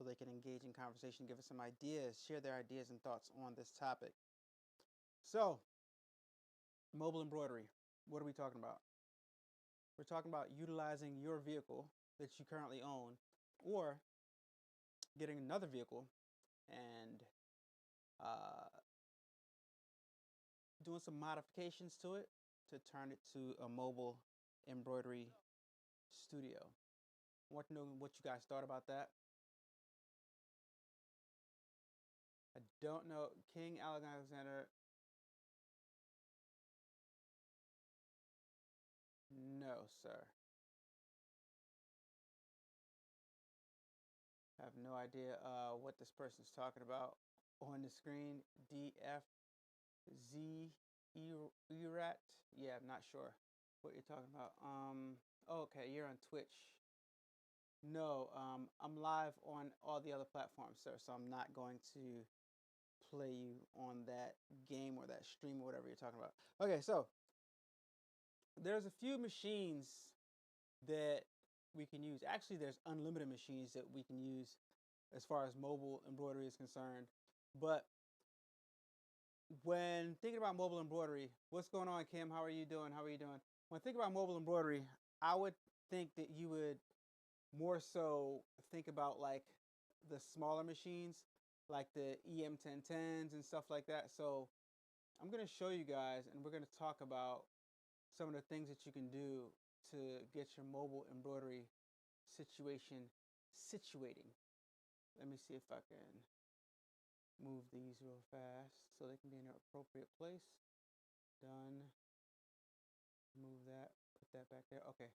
they can engage in conversation, give us some ideas, share their ideas and thoughts on this topic. So, mobile embroidery. What are we talking about? We're talking about utilizing your vehicle that you currently own, or getting another vehicle and doing some modifications to it to turn it to a mobile embroidery studio. I want to know what you guys thought about that. I don't know. King Alexander. No, sir. I have no idea what this person's talking about on the screen. DFZ Erat. Yeah, I'm not sure what you're talking about. Okay, you're on Twitch. No, I'm live on all the other platforms, sir, so I'm not going to play you on that game or that stream or whatever you're talking about. Okay, so there's a few machines that we can use. Actually, there's unlimited machines that we can use as far as mobile embroidery is concerned. But when thinking about mobile embroidery, what's going on, Kim? How are you doing? How are you doing? When thinking about mobile embroidery, I would think that you would more so think about like the smaller machines, like the EM1010s and stuff like that. So I'm going to show you guys, and we're going to talk about some of the things that you can do to get your mobile embroidery situation situating. Let me see if I can move these real fast so they can be in their appropriate place. Done. Move that, put that back there. Okay,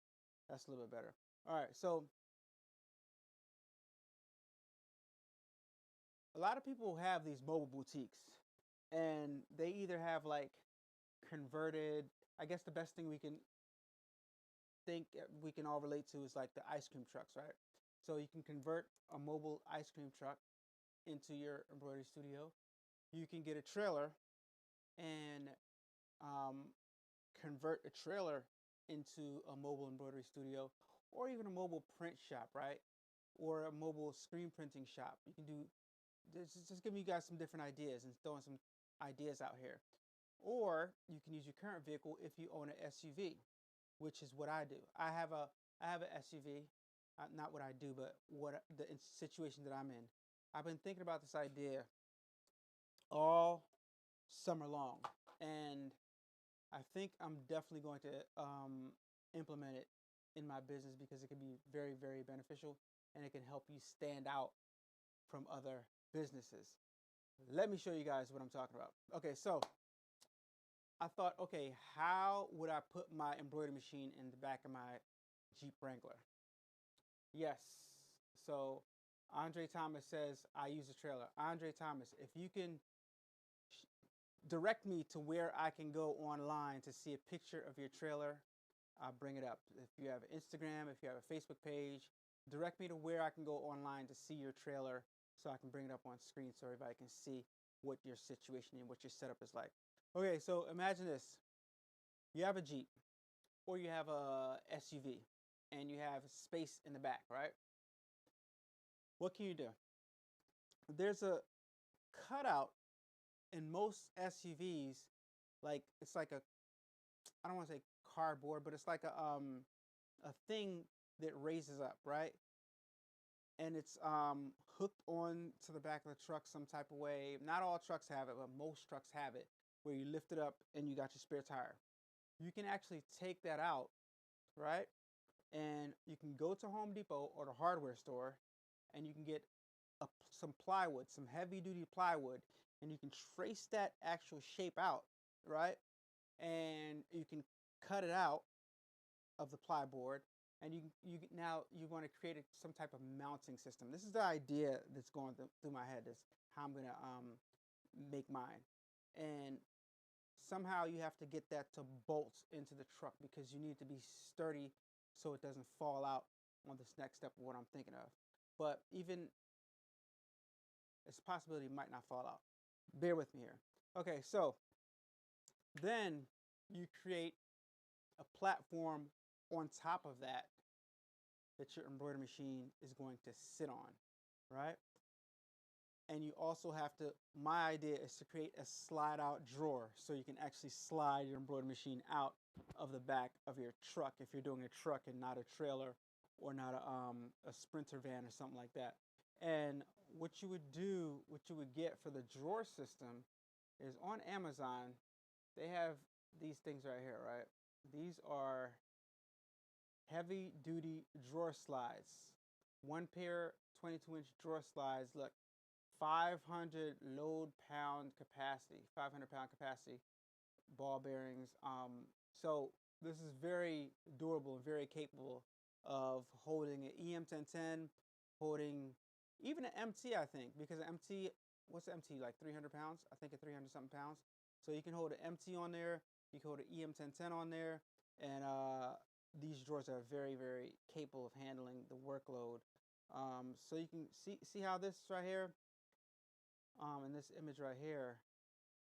that's a little bit better. All right, so a lot of people have these mobile boutiques, and they either have like converted, I guess the best thing we can all relate to is like the ice cream trucks, right? So you can convert a mobile ice cream truck into your embroidery studio. You can get a trailer and convert a trailer into a mobile embroidery studio, or even a mobile print shop, right? Or a mobile screen printing shop. You can do, just giving you guys some different ideas and throwing some ideas out here. Or you can use your current vehicle if you own an SUV, which is what I do. I have an SUV. Not what I do, but what the situation that I'm in. I've been thinking about this idea all summer long, and I think I'm definitely going to implement it in my business because it can be very, very beneficial, and it can help you stand out from other businesses. Let me show you guys what I'm talking about. Okay, so I thought, okay, how would I put my embroidery machine in the back of my Jeep Wrangler? Yes. So Andre Thomas says, I use a trailer. Andre Thomas, if you can direct me to where I can go online to see a picture of your trailer, I'll bring it up. If you have Instagram, if you have a Facebook page, direct me to where I can go online to see your trailer so I can bring it up on screen so everybody can see what your situation and what your setup is like. Okay, so imagine this. You have a Jeep or you have a SUV and you have space in the back, right? What can you do? There's a cutout in most SUVs, like it's like a, I don't want to say cardboard, but it's like a thing that raises up, right? And it's hooked on to the back of the truck some type of way. Not all trucks have it, but most trucks have it, where you lift it up and you got your spare tire. You can actually take that out, right? And you can go to Home Depot or the hardware store, and you can get some plywood, some heavy duty plywood, and you can trace that actual shape out, right? And you can cut it out of the plyboard, and you now you want to create some type of mounting system. This is the idea that's going through my head. Is how I'm gonna make mine, and somehow you have to get that to bolt into the truck because you need to be sturdy so it doesn't fall out on this next step of what I'm thinking of. But even it's a possibility it might not fall out. Bear with me here. Okay, so then you create a platform on top of that that your embroidery machine is going to sit on. right? And you also have to, my idea is to create a slide out drawer so you can actually slide your embroidery machine out of the back of your truck if you're doing a truck and not a trailer or not a Sprinter van or something like that. And what you would do, what you would get for the drawer system is on Amazon, they have these things right here, right? These are heavy duty drawer slides. One pair 22-inch drawer slides, look, 500 load pound capacity, 500 pound capacity, ball bearings. So this is very durable and very capable of holding an EM1010, holding even an MT, I think, because an MT, what's the MT, like 300 pounds? I think it's 300 something pounds. So you can hold an MT on there, you can hold an EM1010 on there, and these drawers are very, very capable of handling the workload. So you can see how this right here, in this image right here,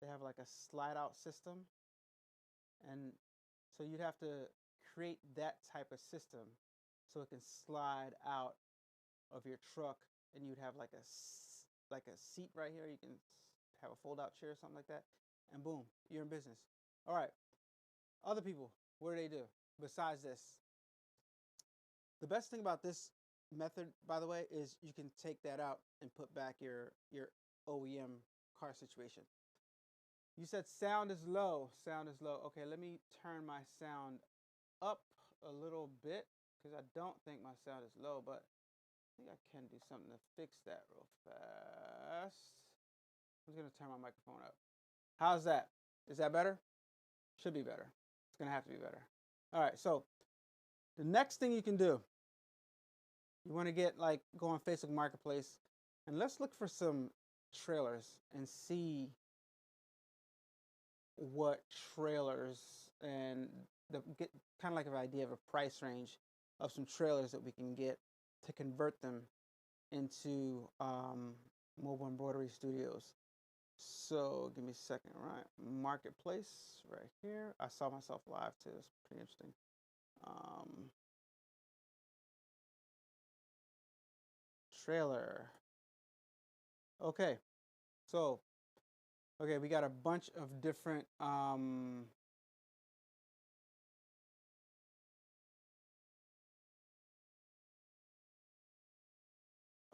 they have like a slide out system. And so you'd have to create that type of system so it can slide out of your truck, and you'd have like a seat right here. You can have a fold out chair or something like that, and boom, you're in business. All right, other people, what do besides this? The best thing about this method, by the way, is you can take that out and put back your OEM car situation. You said sound is low. Sound is low. Okay, let me turn my sound up a little bit because I don't think my sound is low, but I think I can do something to fix that real fast. I'm just going to turn my microphone up. How's that? Is that better? Should be better. It's going to have to be better. All right, so the next thing you can do, you want to go on Facebook Marketplace, and let's look for some trailers and see what trailers and get kind of like an idea of a price range of some trailers that we can get to convert them into mobile embroidery studios. So give me a second, right? Marketplace right here. I saw myself live too. It's pretty interesting. Trailer. Okay. So, okay, we got a bunch of different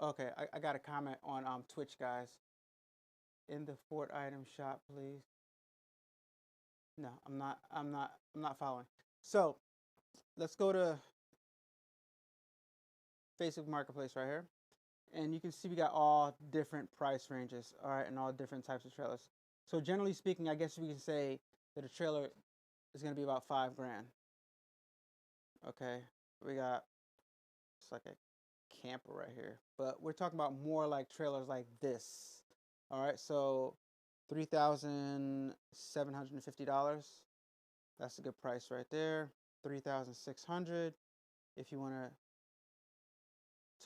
okay, I got a comment on Twitch, guys. In the Fort item shop, please. No, I'm not following. So let's go to Facebook Marketplace right here. And you can see we got all different price ranges, all right, and all different types of trailers. So generally speaking, I guess we can say that a trailer is going to be about $5 grand. Okay, we got, it's like a camper right here, but we're talking about more like trailers like this. All right, so $3,750. That's a good price right there. $3,600 if you want to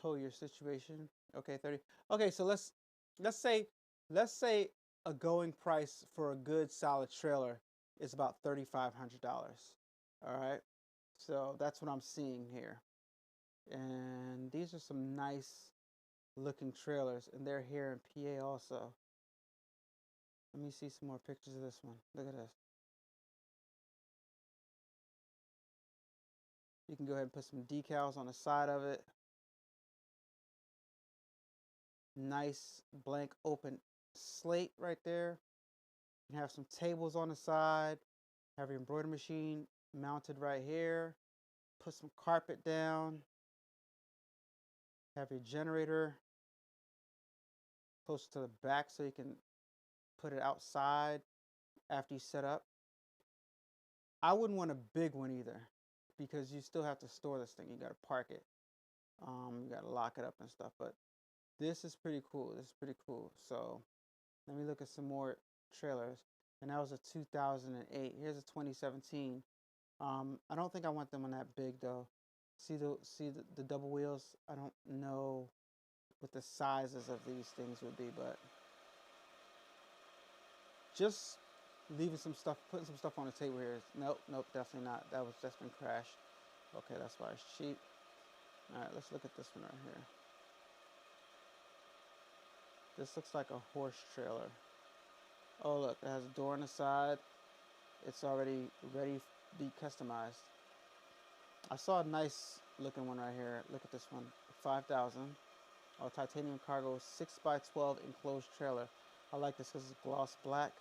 tow your situation. Okay, 30. Okay, so let's say a going price for a good solid trailer is about $3,500. All right, so that's what I'm seeing here, and these are some nice looking trailers, and they're here in PA also. Let me see some more pictures of this one. Look at this. You can go ahead and put some decals on the side of it. Nice blank open slate right there. You can have some tables on the side. Have your embroidery machine mounted right here. Put some carpet down. Have your generator close to the back so you can put it outside after you set up. I wouldn't want a big one either because you still have to store this thing. You got to park it. You got to lock it up and stuff. But this is pretty cool. This is pretty cool. So let me look at some more trailers. And that was a 2008. Here's a 2017. I don't think I want them on that big though. See the double wheels? I don't know what the sizes of these things would be, but just leaving some stuff, putting some stuff on the table here. Nope, definitely not. That's been crashed. Okay, that's why it's cheap. All right, let's look at this one right here. This looks like a horse trailer. Oh look, it has a door on the side. It's already ready to be customized. I saw a nice looking one right here. Look at this one, 5,000. Oh, titanium cargo, 6x12 enclosed trailer. I like this because it's gloss black.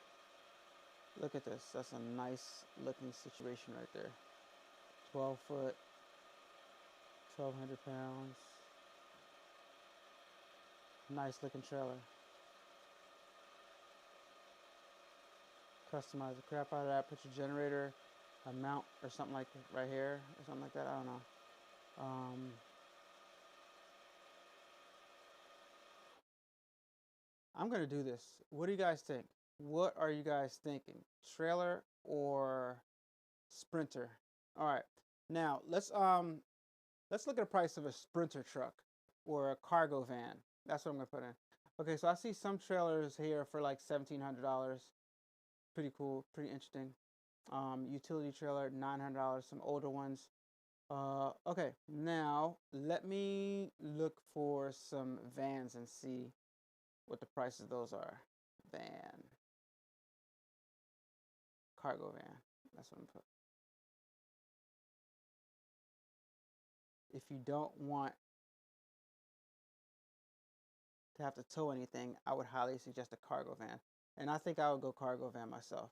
Look at this. That's a nice looking situation right there. 12 foot, 1,200 pounds. Nice looking trailer. Customize the crap out of that. Put your generator, a mount or something like right here or something like that. I don't know. I'm gonna do this. What do you guys think? What are you guys thinking? Trailer or Sprinter? All right. Now let's look at the price of a Sprinter truck or a cargo van. That's what I'm gonna put in. Okay, so I see some trailers here for like $1,700. Pretty cool, pretty interesting. Utility trailer, $900. Some older ones. Okay, now let me look for some vans and see what the prices of those are. Van, cargo van. That's what I'm putting. If you don't want to have to tow anything, I would highly suggest a cargo van. And I think I would go cargo van myself.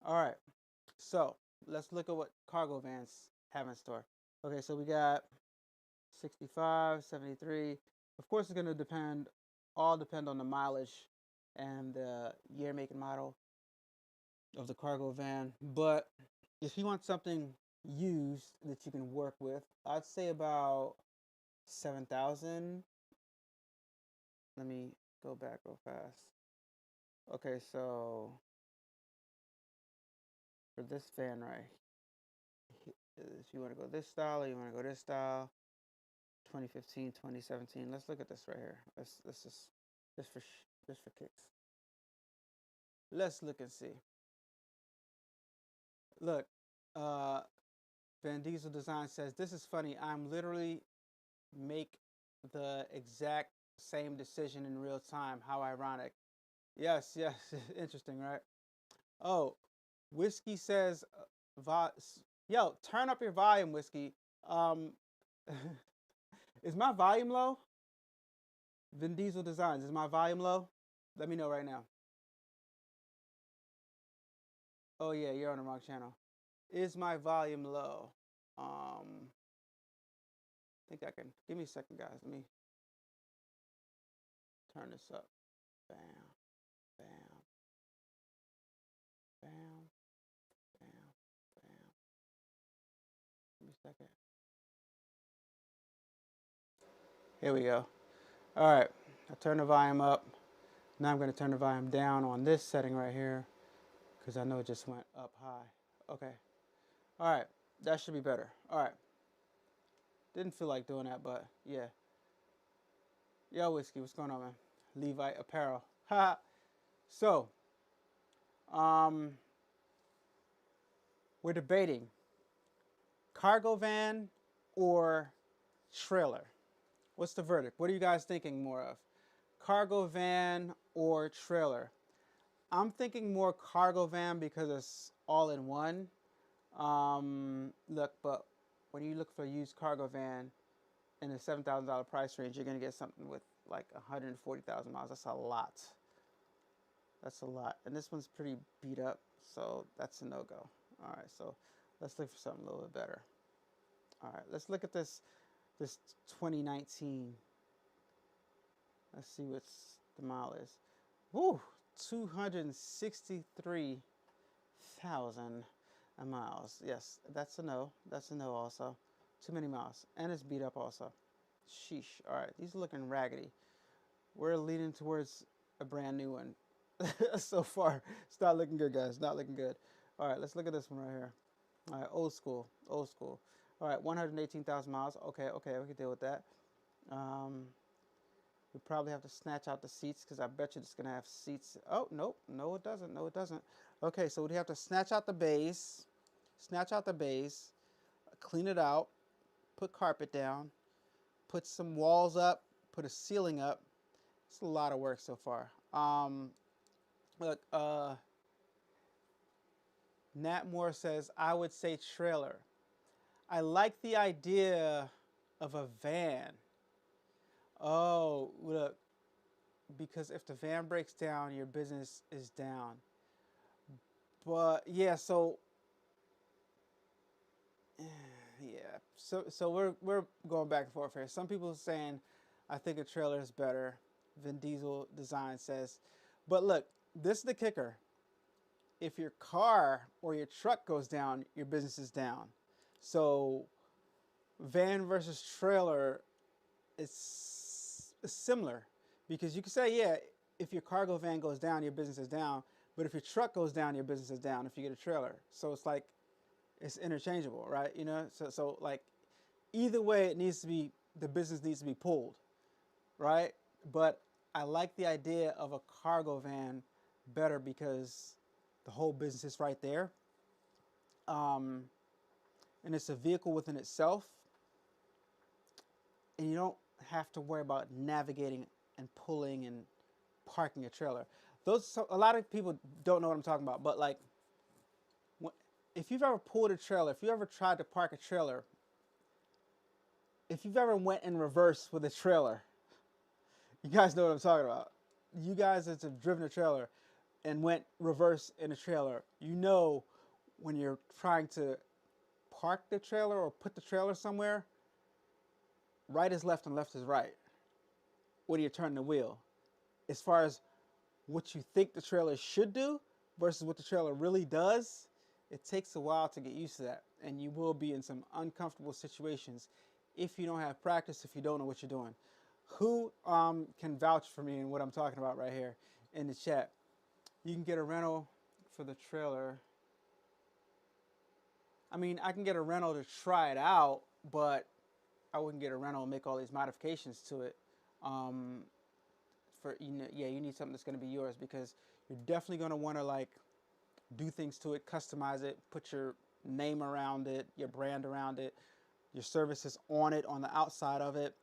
All right, so let's look at what cargo vans have in store. Okay, so we got 65, 73. Of course, it's going to all depend on the mileage and the year, make, and model of the cargo van. But if you want something used that you can work with, I'd say about 7,000. Let me go back real fast. Okay, so for this van right, if you want to go this style or you want to go this style, 2015, 2017. Let's look at this right here. Let's just for kicks. Let's look and see. Look, Van Diesel Design says, this is funny. I'm literally make the exact same decision in real time. How ironic. Yes, yes. Interesting, right? Oh, Whiskey says, yo, turn up your volume, Whiskey. Is my volume low? Vin Diesel Designs, is my volume low? Let me know right now. Oh yeah, you're on the wrong channel. Is my volume low? I think I can. Give me a second, guys. Let me turn this up. Bam, bam, bam, bam, bam. Give me a second. Here we go. All right, I turn the volume up. Now I'm going to turn the volume down on this setting right here because I know it just went up high. Okay. All right, that should be better. All right. Didn't feel like doing that, but yeah. Yo, Whiskey, what's going on, man? Levite Apparel. Ha. So, we're debating cargo van or trailer. What's the verdict? What are you guys thinking more of? Cargo van or trailer? I'm thinking more cargo van because it's all in one. Look, but when you look for a used cargo van in the $7,000 price range, you're going to get something with like 140,000 miles. That's a lot. That's a lot. And this one's pretty beat up, so that's a no-go. All right, so let's look for something a little bit better. All right, let's look at this 2019. Let's see what the mile is. Woo, 263,000 miles. Yes, that's a no. That's a no also. Too many miles. And it's beat up also. Sheesh. All right, these are looking raggedy. We're leading towards a brand new one. So far, it's not looking good, guys. Not looking good. All right, let's look at this one right here. All right, old school. Old school. All right, 118,000 miles. Okay, okay, we can deal with that. We probably have to snatch out the seats because I bet you it's going to have seats. Oh, nope. No, it doesn't. No, it doesn't. Okay, so we have to snatch out the bays. Snatch out the bays. Clean it out. Put carpet down. put some walls up, put a ceiling up. It's a lot of work so far. Look, Nat Moore says, I would say trailer. I like the idea of a van. Oh, look, because if the van breaks down, your business is down. But yeah, so yeah, so we're going back and forth here. Some people are saying, I think a trailer is better. Vin Diesel Design says, but look, this is the kicker. If your car or your truck goes down, your business is down. So van versus trailer is similar, because you can say, yeah, if your cargo van goes down, your business is down. But if your truck goes down, your business is down if you get a trailer. So it's like, it's interchangeable, right? You know, so like either way, it needs to be, the business needs to be pulled, right? But I like the idea of a cargo van better because the whole business is right there. And it's a vehicle within itself. And you don't have to worry about navigating and pulling and parking a trailer. A lot of people don't know what I'm talking about, but like, if you've ever pulled a trailer, if you ever tried to park a trailer, if you've ever went in reverse with a trailer, you guys know what I'm talking about. You guys that have driven a trailer and went reverse in a trailer, you know when you're trying to park the trailer or put the trailer somewhere, right is left and left is right when you turn the wheel. As far as what you think the trailer should do versus what the trailer really does, it takes a while to get used to that. And you will be in some uncomfortable situations if you don't have practice, if you don't know what you're doing. Who can vouch for me and what I'm talking about right here in the chat? You can get a rental for the trailer. I mean, I can get a rental to try it out, but I wouldn't get a rental and make all these modifications to it. Yeah, you need something that's going to be yours, because you're definitely going to want to like do things to it, customize it, put your name around it, your brand around it, your services on it, on the outside of it.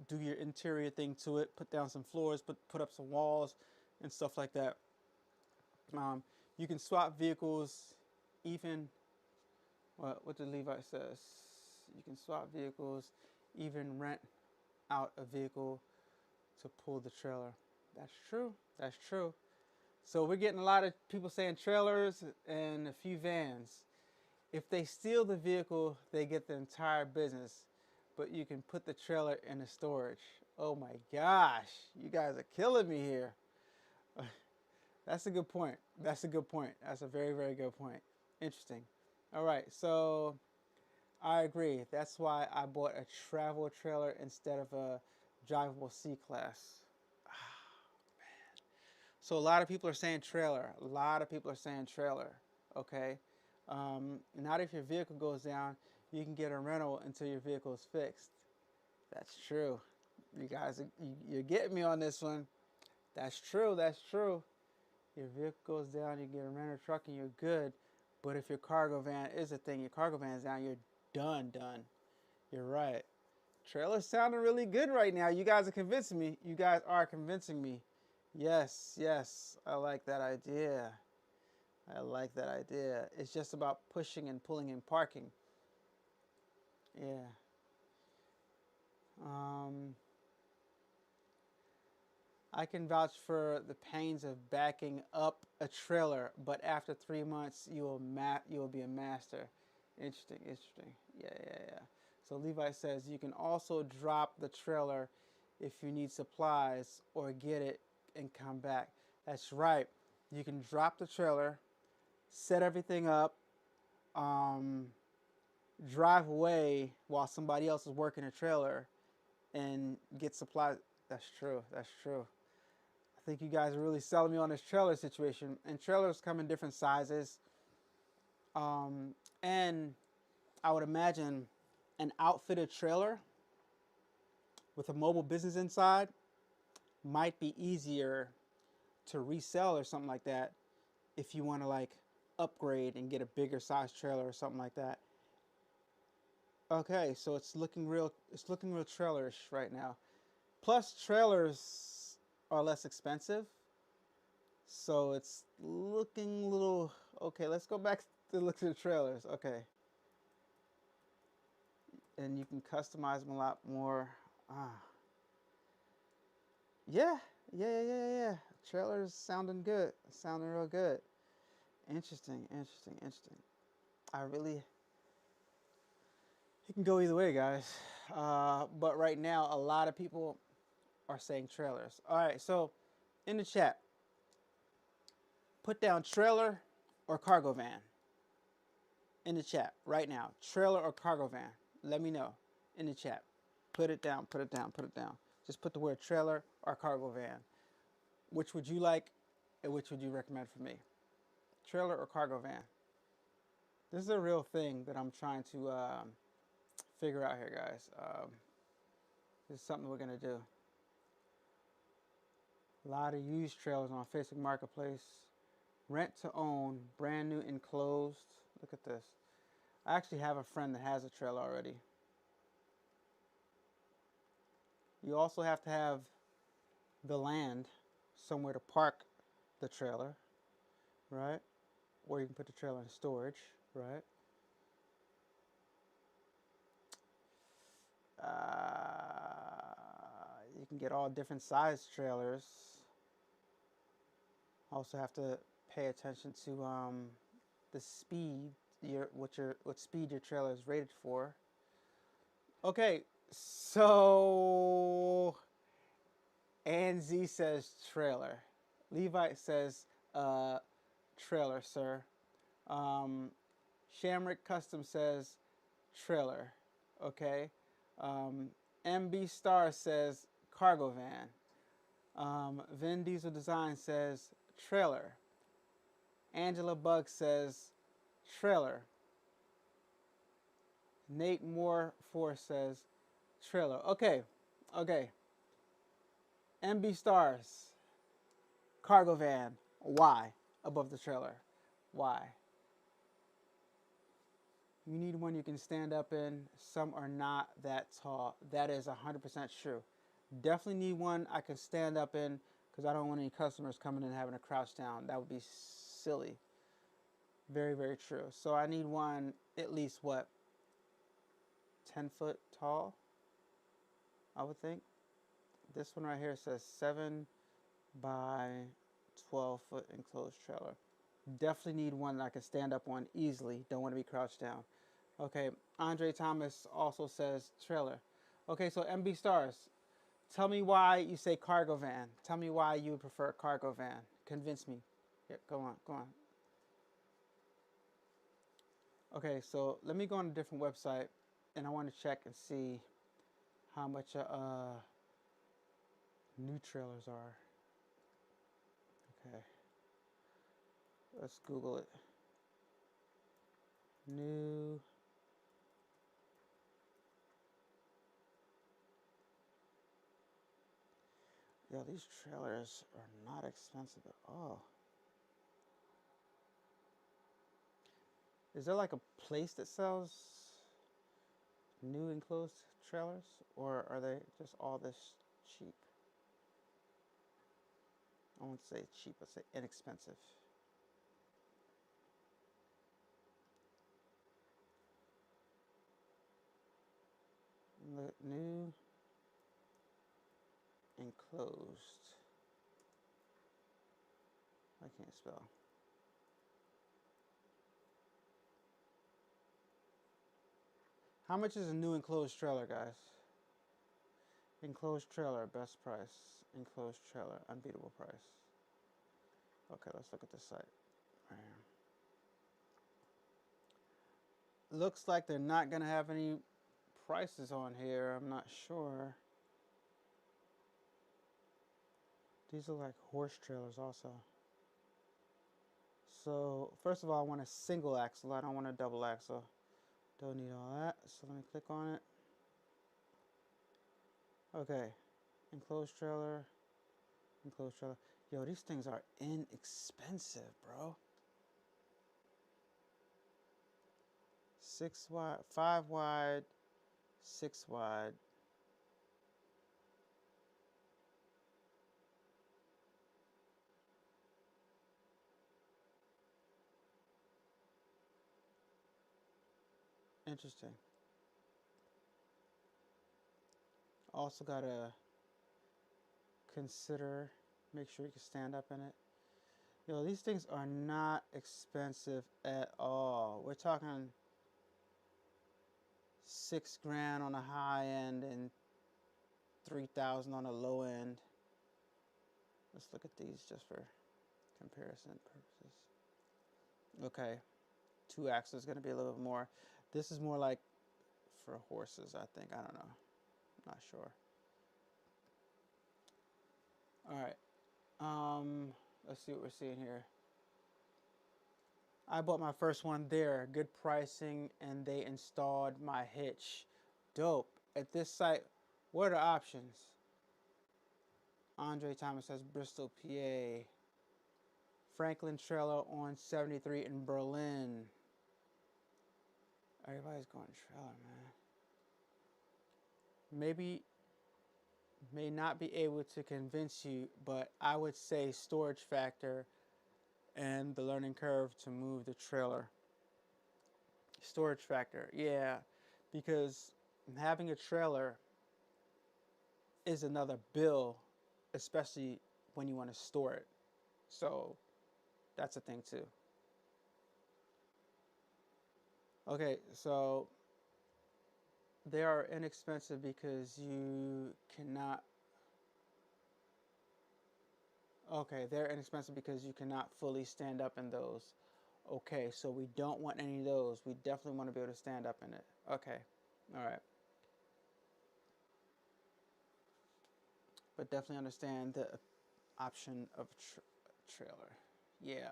Do your interior thing to it, put down some floors, put up some walls and stuff like that. You can swap vehicles, even, what the Levi says, you can swap vehicles, even rent out a vehicle to pull the trailer. That's true. That's true. So we're getting a lot of people saying trailers and a few vans. If they steal the vehicle, they get the entire business, but you can put the trailer in the storage. Oh my gosh, you guys are killing me here. That's a good point. That's a good point. That's a very, very good point. Interesting. All right, so I agree. That's why I bought a travel trailer instead of a drivable C-Class. So a lot of people are saying trailer. A lot of people are saying trailer. Okay. Not if your vehicle goes down, you can get a rental until your vehicle is fixed. That's true. You guys, you're getting me on this one. That's true. That's true. Your vehicle goes down, you get a rental truck, and you're good. But if your cargo van is a thing, your cargo van is down, you're done. You're right. Trailer's sounding really good right now. You guys are convincing me. You guys are convincing me. Yes, yes. I like that idea. I like that idea. It's just about pushing and pulling and parking. Yeah. I can vouch for the pains of backing up a trailer, but after 3 months, you will be a master. Interesting. Yeah. So Levi says you can also drop the trailer if you need supplies or get it and come back. That's right. You can drop the trailer, set everything up, drive away while somebody else is working a trailer, and get supplies. That's true. I think you guys are really selling me on this trailer situation. And trailers come in different sizes. And I would imagine an outfitted trailer with a mobile business inside might be easier to resell or something like that if you want to like upgrade and get a bigger size trailer or something like that. Okay, so it's looking real trailerish right now. Plus trailers are less expensive, so it's looking a little okay. Let's go back to look at the trailers. Okay, and you can customize them a lot more. Ah, yeah, yeah. Trailers sounding good, sounding real good. Interesting, interesting, interesting. I really, it can go either way, guys. But right now, a lot of people are saying trailers. All right, so in the chat, put down trailer or cargo van in the chat right now. Trailer or cargo van. Let me know in the chat. Put it down, put it down, put it down. Just put the word trailer or cargo van. Which would you like and which would you recommend for me? Trailer or cargo van? This is a real thing that I'm trying to figure out here, guys. This is something we're going to do. A lot of used trailers on Facebook Marketplace. Rent to own, brand new enclosed. Look at this. I actually have a friend that has a trailer already. You also have to have the land somewhere to park the trailer, right? Or you can put the trailer in storage, right? You can get all different size trailers. Also have to pay attention to the speed, what speed your trailer is rated for. Okay, so Anz says trailer. Levi says trailer, sir. Shamrick Custom says trailer. Okay. MB Star says cargo van. Vin Diesel Design says trailer. Angela Bug says trailer. Nate Moore 4 says trailer. Okay. Okay. MB Stars. Cargo van. Why? Above the trailer. Why? You need one you can stand up in. Some are not that tall. That is 100% true. Definitely need one I can stand up in because I don't want any customers coming in and having to crouch down. That would be silly. Very, very true. So I need one at least, what, 10 foot tall, I would think. This one right here says 7 by 12 foot enclosed trailer. Definitely need one that I can stand up on easily. Don't want to be crouched down. Okay, Andre Thomas also says trailer. Okay, so MB Stars, tell me why you say cargo van. Tell me why you prefer cargo van. Convince me. Yeah, go on, go on. Okay, so let me go on a different website, and I want to check and see how much new trailers are. Okay, let's Google it. New. Yeah, these trailers are not expensive at all. Is there like a place that sells new enclosed trailers, or are they just all this cheap? I won't say cheap, I'll say inexpensive. New enclosed. I can't spell. How much is a new enclosed trailer, guys? Enclosed trailer, best price. Enclosed trailer, unbeatable price. Okay, let's look at the site. Looks like they're not going to have any prices on here. I'm not sure. These are like horse trailers also. So first of all, I want a single axle. I don't want a double axle. Don't need all that. So let me click on it. Okay, enclosed trailer, enclosed trailer. Yo, these things are inexpensive, bro. 6 wide, 5 wide, 6 wide. Interesting. Also gotta consider, make sure you can stand up in it. Yo, these things are not expensive at all. We're talking 6 grand on the high end and 3,000 on the low end. Let's look at these just for comparison purposes. Okay, 2 axle is going to be a little bit more. This is more like for horses, I think. I don't know. I'm not sure. All right. Let's see what we're seeing here. I bought my first one there. Good pricing, and they installed my hitch. Dope. At this site, what are the options? Andre Thomas says Bristol, PA. Franklin trailer on 73 in Berlin. Everybody's going trailer, man. Maybe, may not be able to convince you, but I would say storage factor and the learning curve to move the trailer. Storage factor, yeah, because having a trailer is another bill, especially when you want to store it. So that's a thing too. Okay, so they are inexpensive because you cannot. Okay, they're inexpensive because you cannot fully stand up in those. Okay, so we don't want any of those. We definitely want to be able to stand up in it. Okay, all right. But definitely understand the option of trailer. Yeah,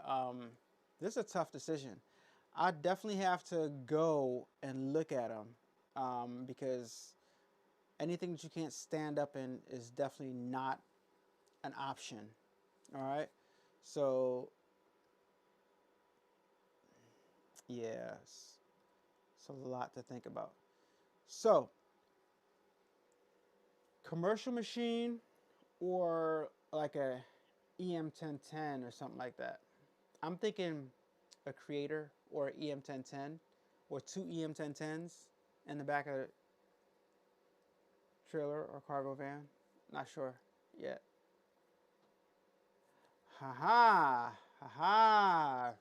this is a tough decision. I definitely have to go and look at them because anything that you can't stand up in is definitely not an option. All right, so yeah, it's a lot to think about. So, commercial machine or like a EM1010 or something like that. I'm thinking a Creator or EM1010 or 2 EM1010s in the back of a trailer or cargo van. Not sure yet. Ha ha.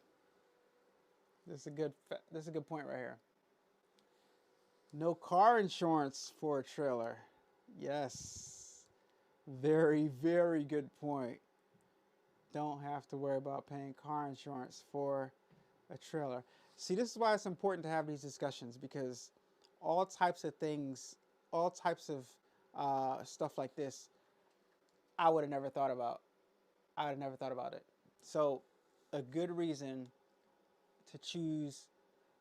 This is a good point right here. No car insurance for a trailer. Yes. Very, very good point. Don't have to worry about paying car insurance for a trailer. See, this is why it's important to have these discussions, because all types of things, all types of stuff like this, I would have never thought about. I would have never thought about it. So a good reason to choose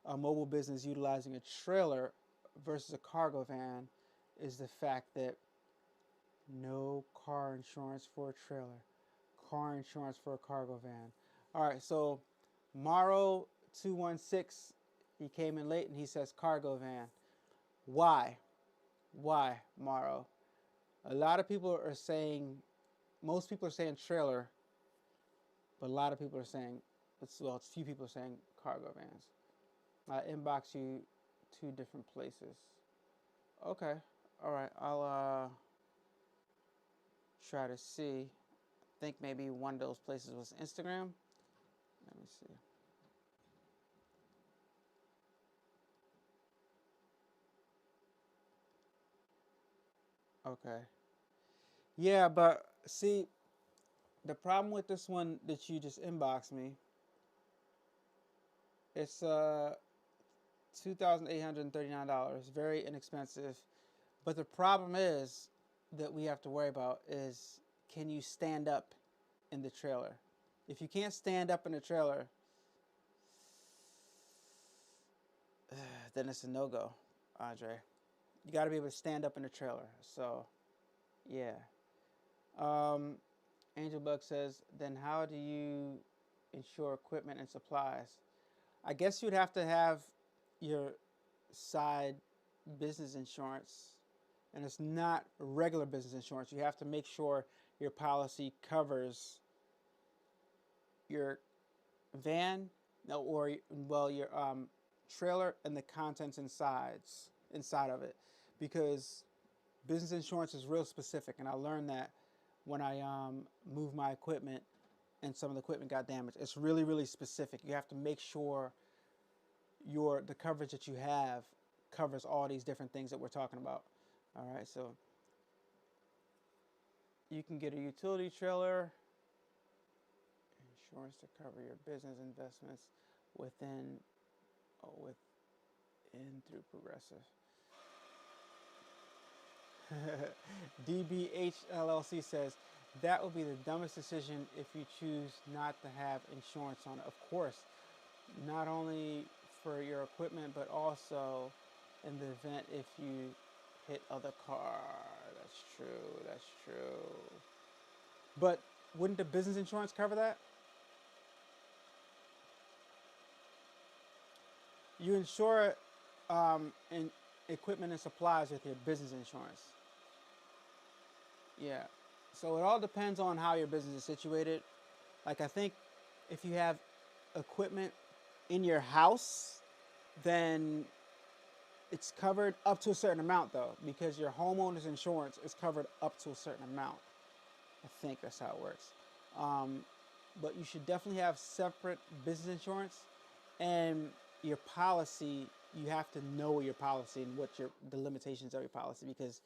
a mobile business utilizing a trailer versus a cargo van is the fact that no car insurance for a trailer, car insurance for a cargo van. All right, so Morrow 216, he came in late and he says cargo van. Why? Why, Morrow? A lot of people are saying, most people are saying trailer, but a lot of people are saying, well, it's few people are saying cargo vans. I inbox you 2 different places. Okay, all right, I'll try to see. I think maybe one of those places was Instagram. Let me see. Okay. Yeah, but see, the problem with this one that you just inboxed me, it's $2,839, very inexpensive. But the problem is that we have to worry about is, can you stand up in the trailer? If you can't stand up in the trailer, then it's a no-go, Andre. You got to be able to stand up in the trailer. So, yeah. Angel Bug says, then how do you insure equipment and supplies? I guess you'd have to have your side business insurance, and it's not regular business insurance. You have to make sure your policy covers your van, no, or well, your trailer and the contents inside of it, because business insurance is real specific, and I learned that when I moved my equipment and some of the equipment got damaged. It's really, really specific. You have to make sure the coverage that you have covers all these different things that we're talking about. All right, so you can get a utility trailer insurance to cover your business investments within through Progressive. DBH LLC says that would be the dumbest decision if you choose not to have insurance on it. Of course, not only for your equipment, but also in the event if you hit other car. That's true. That's true. But wouldn't the business insurance cover that? You insure in equipment and supplies with your business insurance. Yeah. So it all depends on how your business is situated. Like, I think if you have equipment in your house, then it's covered up to a certain amount, though, because your homeowner's insurance is covered up to a certain amount. I think that's how it works. But you should definitely have separate business insurance, and your policy, you have to know your policy and what the limitations of your policy, because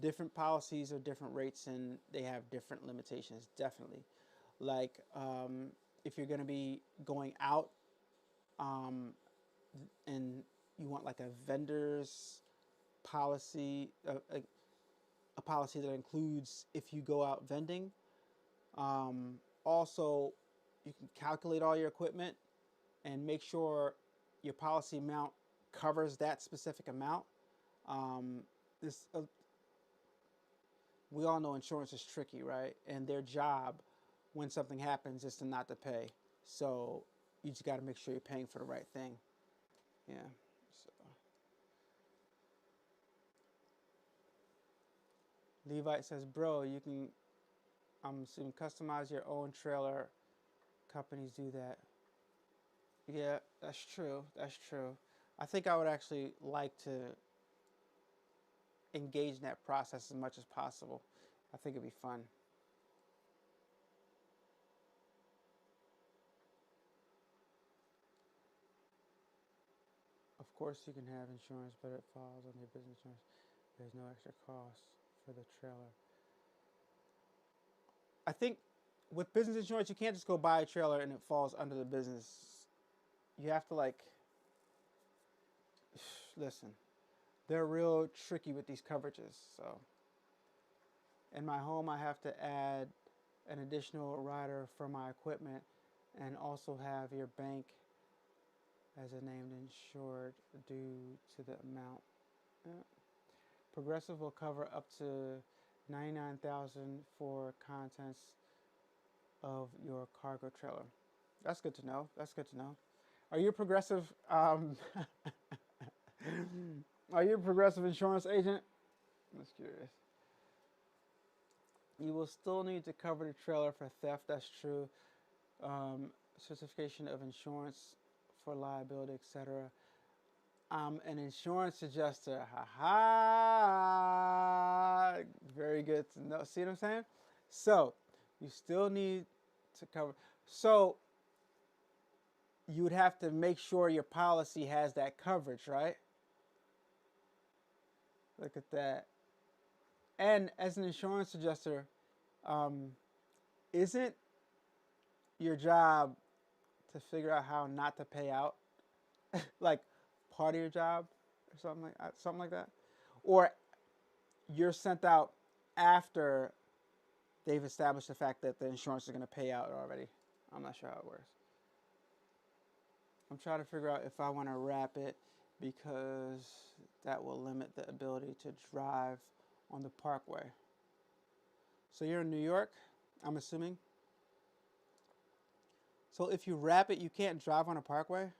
different policies are different rates and they have different limitations, definitely. Like if you're going to be going out and you want like a vendor's policy, a policy that includes if you go out vending. Also, you can calculate all your equipment and make sure your policy amount covers that specific amount. We all know insurance is tricky, right? And their job, when something happens, is to not to pay. So you just got to make sure you're paying for the right thing. Yeah. So. Levite says, bro, you can, I'm assuming, customize your own trailer. Companies do that. Yeah, that's true. That's true. I think I would actually like to engage in that process as much as possible. I think it'd be fun. Of course you can have insurance, but it falls on your business insurance. There's no extra cost for the trailer. I think with business insurance, you can't just go buy a trailer and it falls under the business. You have to, like, listen, they're real tricky with these coverages. So in my home, I have to add an additional rider for my equipment and also have your bank as a named insured due to the amount. Yeah. Progressive will cover up to $99,000 for contents of your cargo trailer. That's good to know. That's good to know. Are you a Progressive? Are you a Progressive insurance agent? I'm just curious. You will still need to cover the trailer for theft. That's true. Certification of insurance for liability, etc. I'm an insurance adjuster. Ha ha. Very good to know. See what I'm saying? So you still need to cover. So you would have to make sure your policy has that coverage, right? Look at that. And as an insurance adjuster, isn't your job to figure out how not to pay out? Like part of your job or something like that? Or you're sent out after they've established the fact that the insurance is going to pay out already. I'm not sure how it works. I'm trying to figure out if I want to wrap it, because that will limit the ability to drive on the parkway. So you're in New York, I'm assuming. So if you wrap it, you can't drive on a parkway?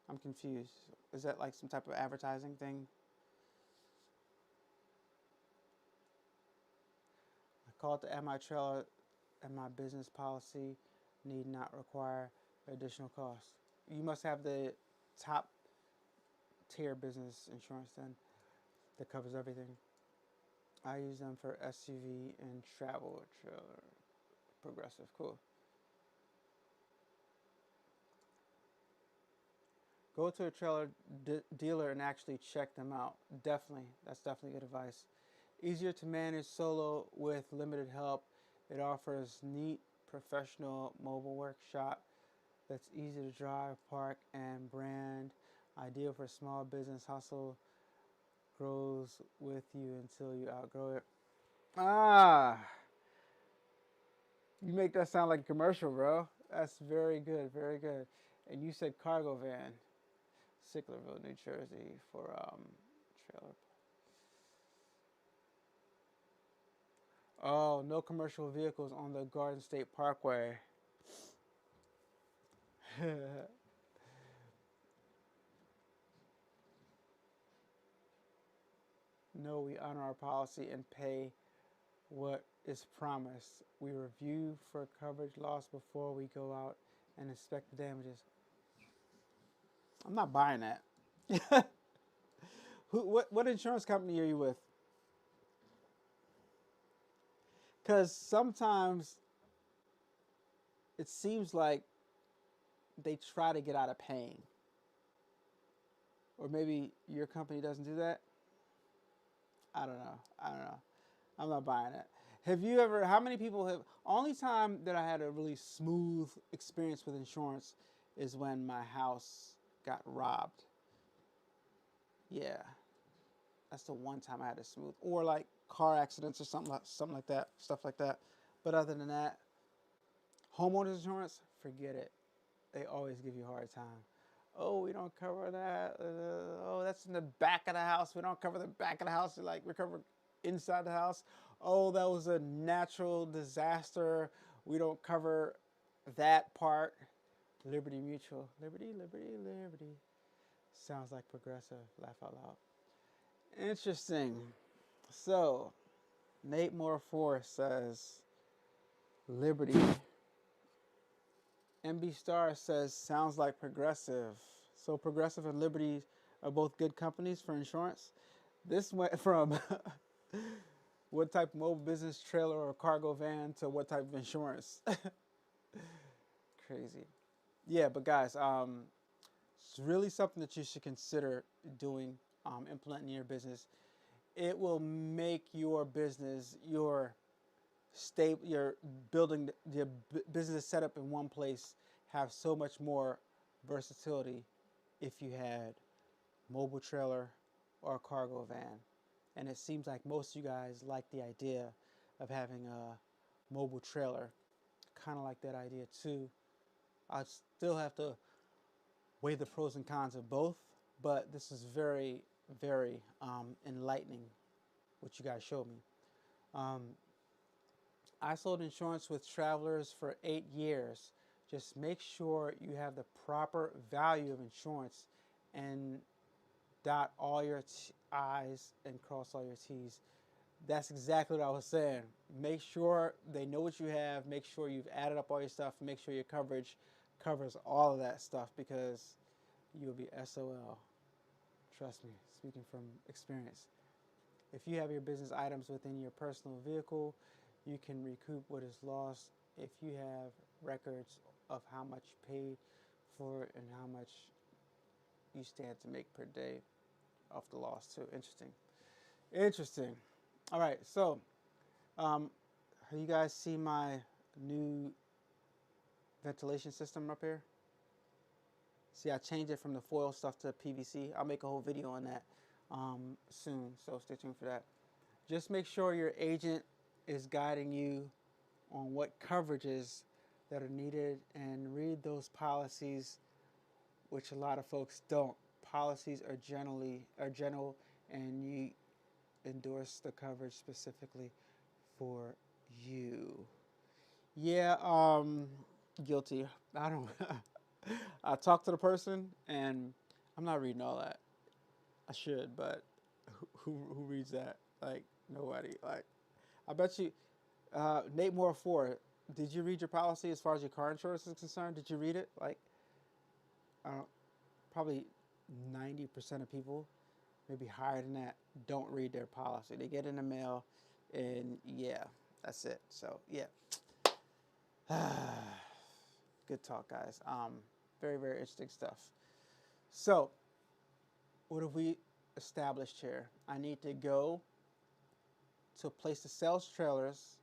I'm confused. Is that like some type of advertising thing? Call it the MI trailer and my business policy need not require additional costs. You must have the top tier business insurance then that covers everything. I use them for SUV and travel trailer. Progressive, cool. Go to a trailer dealer and actually check them out. Definitely, that's definitely good advice. Easier to manage solo with limited help. It offers neat professional mobile workshop that's easy to drive, park, and brand. Ideal for small business hustle. Grows with you until you outgrow it. Ah, you make that sound like a commercial, bro. That's very good, very good. And you said cargo van, Sicklerville, New Jersey, for trailer. Oh, no commercial vehicles on the Garden State Parkway. No, we honor our policy and pay what is promised. We review for coverage loss before we go out and inspect the damages. I'm not buying that. What insurance company are you with? Because sometimes it seems like they try to get out of paying. Or maybe your company doesn't do that. I don't know. I'm not buying it. Have you ever, how many people have, only time that I had a really smooth experience with insurance is when my house got robbed. Yeah. That's the one time I had a smooth, or like car accidents or something like that, stuff like that. But other than that, homeowners insurance, forget it. They always give you a hard time. Oh, we don't cover that. Oh, that's in the back of the house. We don't cover the back of the house. Like, we cover inside the house. Oh, that was a natural disaster. We don't cover that part. Liberty Mutual. Liberty, liberty, liberty. Sounds like progressive. Laugh out loud. Interesting. So, Nate Moore Force says, Liberty. MB Star says, sounds like Progressive. So Progressive and Liberty are both good companies for insurance. This went from what type of mobile business trailer or cargo van to what type of insurance. Crazy. Yeah, but guys, it's really something that you should consider doing, implementing in your business. It will make your business, your building the business setup in one place have so much more versatility if you had mobile trailer or a cargo van. And it seems like most of you guys like the idea of having a mobile trailer. Kind of like that idea too. I still have to weigh the pros and cons of both, but this is very, very enlightening what you guys showed me. I sold insurance with Travelers for 8 years. Just make sure you have the proper value of insurance and dot all your I's and cross all your T's. That's exactly what I was saying. Make sure they know what you have. Make sure you've added up all your stuff. Make sure your coverage covers all of that stuff, because you'll be SOL. Trust me, speaking from experience. If you have your business items within your personal vehicle, you can recoup what is lost if you have records of how much you paid for it and how much you stand to make per day off the loss too. Interesting. All right, so you guys see my new ventilation system up here? See, I changed it from the foil stuff to PVC. I'll make a whole video on that soon, so stay tuned for that. Just make sure your agent is guiding you on what coverages that are needed, and read those policies, which a lot of folks don't. Policies are general, and you endorse the coverage specifically for you. Yeah, guilty. I don't. I talked to the person, and I'm not reading all that. I should, but who reads that? Like, nobody. Like, I bet you. Nate Moore 4. Did you read your policy as far as your car insurance is concerned? Did you read it? Like, probably 90% of people, maybe higher than that, don't read their policy. They get in the mail, and yeah, that's it. So yeah, good talk, guys. Very, very interesting stuff. So, what have we established here? I need to go to a place that sells trailers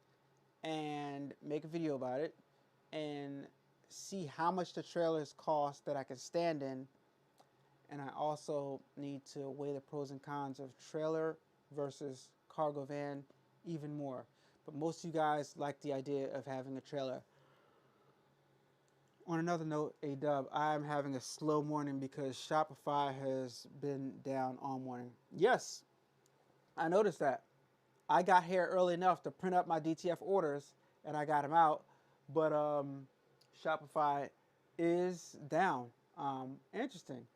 and make a video about it and see how much the trailers cost that I can stand in. And I also need to weigh the pros and cons of trailer versus cargo van even more. But most of you guys like the idea of having a trailer. On another note, A-Dubb, I'm having a slow morning because Shopify has been down all morning. Yes, I noticed that. I got here early enough to print up my DTF orders, and I got them out. But Shopify is down. Interesting.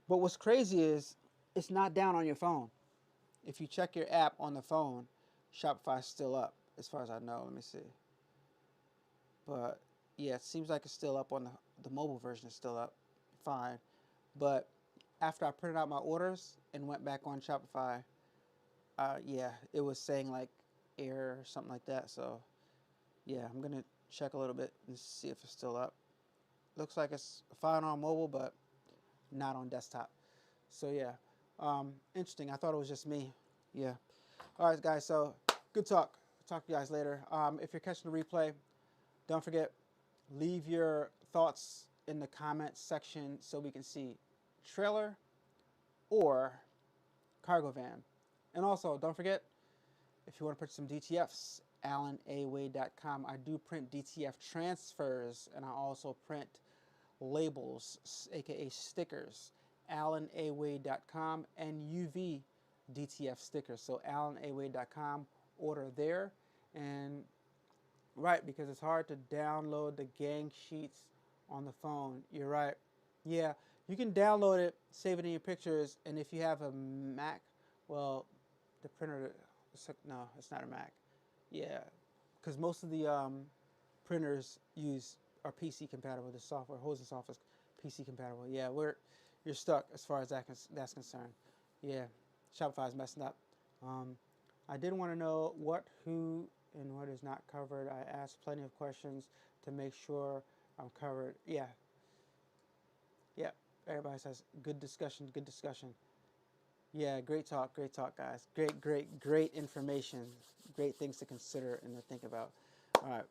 But what's crazy is it's not down on your phone. If you check your app on the phone, Shopify's still up, as far as I know. Let me see. But yeah, it seems like it's still up on the mobile version is still up. Fine. But after I printed out my orders and went back on Shopify, yeah, it was saying like error or something like that. So yeah, I'm gonna check a little bit and see if it's still up. Looks like it's fine on mobile, but not on desktop. So yeah, interesting. I thought it was just me. Yeah. All right, guys. So good talk. Talk to you guys later. If you're catching the replay, don't forget, leave your thoughts in the comments section so we can see trailer or cargo van. And also, don't forget, if you want to purchase some DTFs, AlanAwade.com. I do print DTF transfers, and I also print labels, aka stickers. AlanAwade.com and UV DTF stickers. So AlanAwade.com, order there. And right, because it's hard to download the gang sheets on the phone. You're right. Yeah, you can download it, save it in your pictures, and if you have a Mac, well, the printer, no, it's not a Mac. Yeah, because most of the printers are PC compatible. The software, Hosen software is PC compatible. Yeah, you're stuck as far as that's concerned. Yeah, Shopify is messing up. I did want to know what, who, and what is not covered. I asked plenty of questions to make sure I'm covered. Yeah. Yeah. Everybody says good discussion, good discussion. Yeah, great talk, guys. Great information. Great things to consider and to think about. All right.